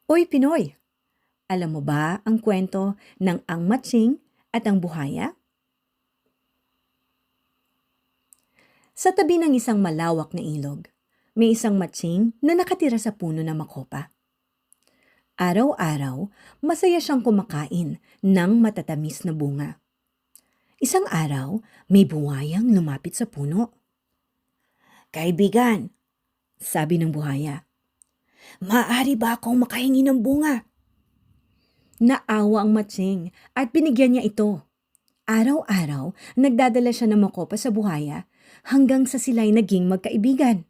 Uy, Pinoy! Alam mo ba ang kwento ng ang matsing at ang buhaya? Sa tabi ng isang malawak na ilog, may isang matsing na nakatira sa puno ng makopa. Araw-araw, masaya siyang kumakain ng matatamis na bunga. Isang araw, may buhayang lumapit sa puno. Kaibigan, sabi ng buhaya, maaari ba akong makahingi ng bunga? Naawa ang matsing at binigyan niya ito. Araw-araw, nagdadala siya ng makopa sa buhaya hanggang sa sila'y naging magkaibigan.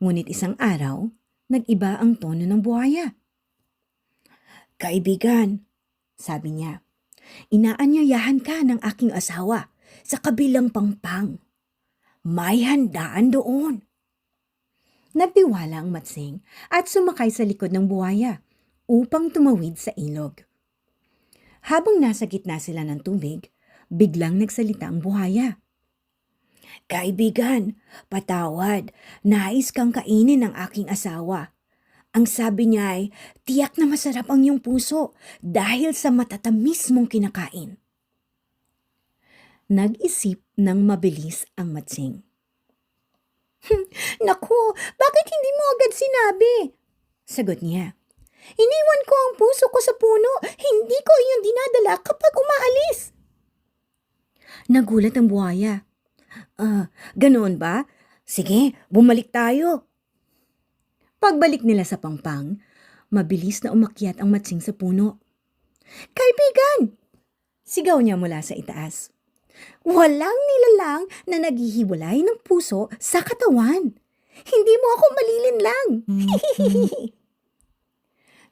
Ngunit isang araw, nag-iba ang tono ng buhaya. Kaibigan, sabi niya, inaanyayahan ka ng aking asawa sa kabilang pangpang. May handaan doon. Nagtiwala ang matsing at sumakay sa likod ng buhaya upang tumawid sa ilog. Habang nasa gitna sila ng tubig, biglang nagsalita ang buhaya. Kaibigan, patawad, nais kang kainin ng aking asawa. Ang sabi niya ay, tiyak na masarap ang iyong puso dahil sa matatamis mong kinakain. Nag-isip ng mabilis ang matsing. Naku, bakit hindi mo agad sinabi? Sagot niya. Iniwan ko ang puso ko sa puno, hindi ko iyon dinadala kapag umaalis. Nagulat ang buhaya. Ganoon ba? Sige, bumalik tayo. Pagbalik nila sa pangpang, mabilis na umakyat ang matsing sa puno. Kaibigan! Sigaw niya mula sa itaas. Walang nilalang na naghihiwalay ng puso sa katawan. Hindi mo ako malilinlang.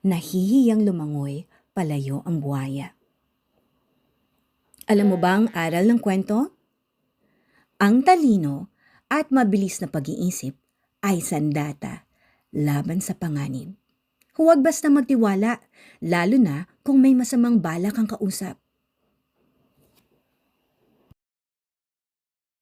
Nahihiyang lumangoy, palayo ang buhaya. Alam mo ba ang aral ng kwento? Ang talino at mabilis na pag-iisip ay sandata laban sa panganib. Huwag basta magtiwala, lalo na kung may masamang balak ang kausap.